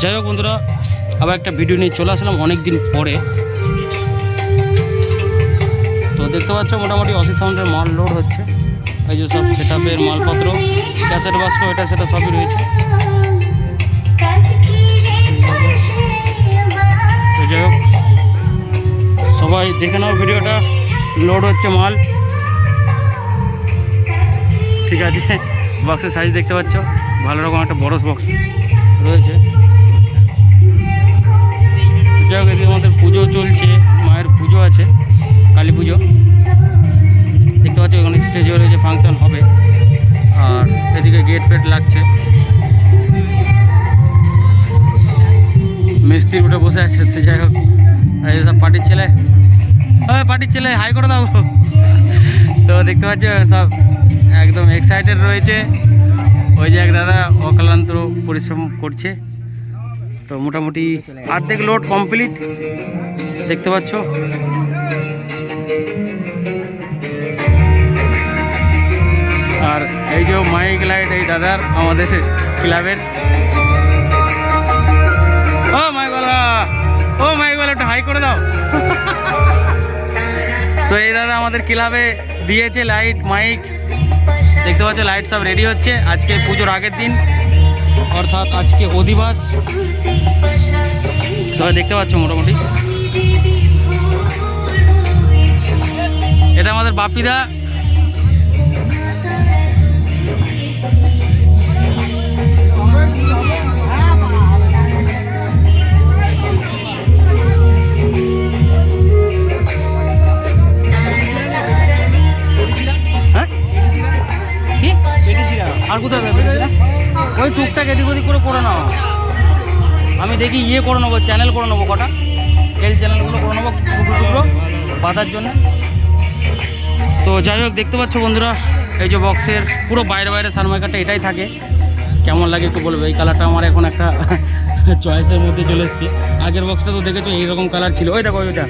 যাই হোক বন্ধুরা, আবার একটা ভিডিও নিয়ে চলে আসলাম অনেক দিন পরে। তো দেখতে পাচ্ছ মোটামুটি 80,000 মাল লোড হচ্ছে। এই যে সব সেট আপের মালপত্র, ক্যাসেট বাস্ক, এটা সেটা সবই রয়েছে। যাই হোক, সবাই দেখে নাও ভিডিওটা। লোড হচ্ছে মাল, ঠিক আছে। বক্সের সাইজ দেখতে পাচ্ছ, ভালো রকম একটা বড় বক্স রয়েছে। যাই হোক, এদিকে আমাদের পুজো চলছে, মায়ের পুজো আছে, কালী পুজো দেখতে পাচ্ছ। ওখানে স্টেজও রয়েছে, ফাংশন হবে। আর এদিকে গেট ফেট লাগছে, মিস্ত্রি উঠে বসে আছে। যাই হোক, এই সব পার্টির ছেলে, পার্টির ছেলে হাই করে দাও। তো দেখতে পাচ্ছ সব একদম এক্সাইটেড রয়েছে। ওই যে এক দাদা অক্লান্ত পরিশ্রম করছে। তো মোটামুটি অর্ধেক লোড কমপ্লিট দেখতে পাচ্ছ। আর এই যে মাইক লাইট এই দাদার, আমাদের ক্লাবের। ও মাইকওয়ালা একটু হাই করে দাও। তো এই দাদা আমাদের ক্লাবে দিয়েছে লাইট মাইক, দেখতে পাচ্ছ। লাইট সব রেডি হচ্ছে। আজকে পুজোর আগের দিন, অর্থাৎ আজকে অধিবাস, সবাই দেখতে পাচ্ছ মোটামুটি। এটা আমাদের বাপিদা। আর কোথায় ওই টুকটাক এদিক ওদিক করে নাও। আমি দেখি ইয়ে করে নেবো, চ্যানেল করে নেবো, কটা এল চ্যানেলগুলো করে নেবো টুকরো বাঁধার জন্য। তো যাই হোক, দেখতে পাচ্ছ বন্ধুরা, এই যে বক্সের পুরো বাইরে বাইরে সানমাইকারটা এটাই থাকে। কেমন লাগে একটু বলবে। এই কালারটা আমার এখন একটা চয়েসের মধ্যে চলে এসেছে। আগের বক্সটা তো দেখেছো এইরকম কালার ছিল। ওই দেখো ওইটা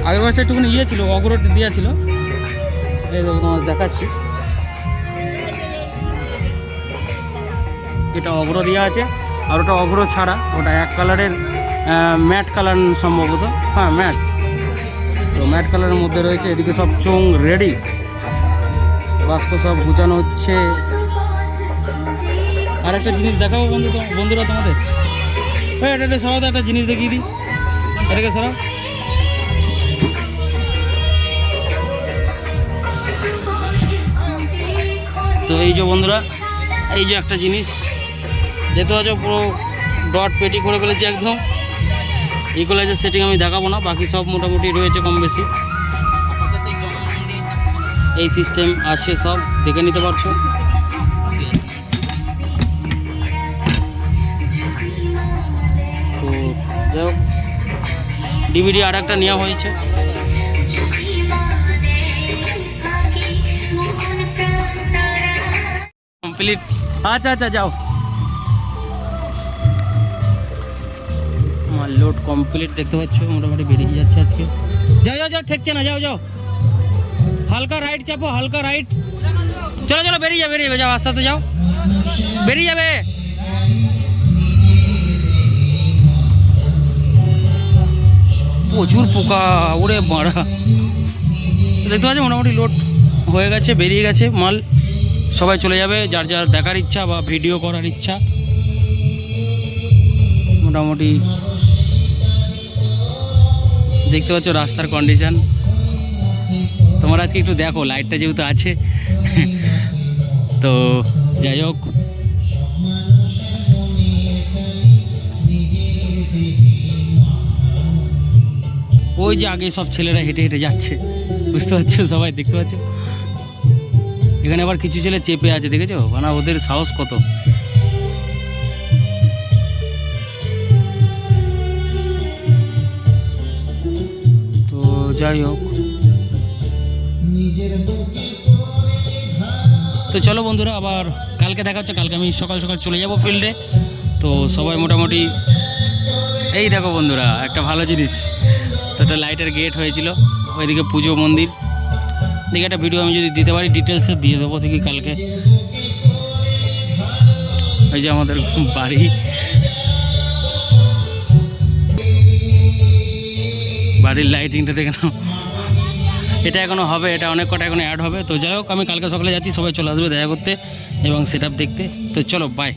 আগের বক্সটা একটুখানি ইয়ে ছিল, অগ্রহ দেওয়া ছিল। এই দেখো তোমার দেখাচ্ছি, এটা অগ্র দেওয়া আছে। আর ওটা অগ্র ছাড়া, ওটা এক কালারের ম্যাট কালার সম্ভবত, হ্যাঁ ম্যাট। তো ম্যাট কালারের মধ্যে রয়েছে। এদিকে সব চোং রেডি, বাস্ক সব গুছানো হচ্ছে। আর একটা জিনিস দেখাবো বন্ধুরা তোমাদের। এটা সরাও, একটা জিনিস দেখিয়ে দিই, এটাকে সরাও। তো এই যে বন্ধুরা, এই যে একটা জিনিস দেখতে পাচ্ছ, পুরো ডট পেটি করে ফেলেছে একদম। ইকুয়ালাইজার সেটিং আমি দেখাবো না, বাকি সব মোটামুটি রয়েছে কম বেশি। এই সিস্টেম আছে, সব দেখে নিতে পারছো। তো যাই হোক, ডিভিডি আর একটা নেওয়া হয়েছে। কমপ্লিট। আচ্ছা যাও, আমার লোড কমপ্লিট দেখতে পাচ্ছ, মোটামুটি বেরিয়ে যাচ্ছে আজকে। যাও ঠেকছে না, যাও হালকা রাইট চাপো, হালকা রাইট। চলো বেরিয়ে যাবে, যাও আস্তে আস্তে যাও, বেরিয়ে যাবে। প্রচুর পোকা, ওরে বাড়া। দেখতে পাচ্ছ মোটামুটি লোড হয়ে গেছে, বেরিয়ে গেছে মাল। সবাই চলে যাবে, যার যার দেখার ইচ্ছা বা ভিডিও করার ইচ্ছা। মোটামুটি দেখতে পাচ্ছ রাস্তার কন্ডিশন। তোমরা আজকে একটু দেখো, লাইটটা যেহেতু আছে। তো যাই হোক, ওই যে আগে সব ছেলেরা হেঁটে হেঁটে যাচ্ছে, বুঝতে পারছো, সবাই দেখতে পাচ্ছ। এখানে আবার কিছু ছেলে চেপে আছে, দেখেছো, মানে ওদের সাহস কত। তো যাই হোক, তো চলো বন্ধুরা, আবার কালকে দেখা হচ্ছে। কালকে আমি সকাল সকাল চলে যাব ফিল্ডে। তো সবাই মোটামুটি, এই দেখো বন্ধুরা একটা ভালো জিনিস। তো একটা লাইটের গেট হয়েছিল, ওইদিকে পুজো মন্দির। দেখি একটা ভিডিও আমি যদি দিতে পারি, ডিটেলসে দিয়ে দেবো দেখি কালকে। এই যে আমাদের বাড়ি, বাড়ির লাইটিংটা দেখে নাও, এটা এখনও হবে, এটা অনেক কটা এখনো অ্যাড হবে। তো যাই হোক, আমি কালকে সকালে যাচ্ছি, সবাই চলে আসবে দেখা করতে এবং সেট আপ দেখতে। তো চলো বাই।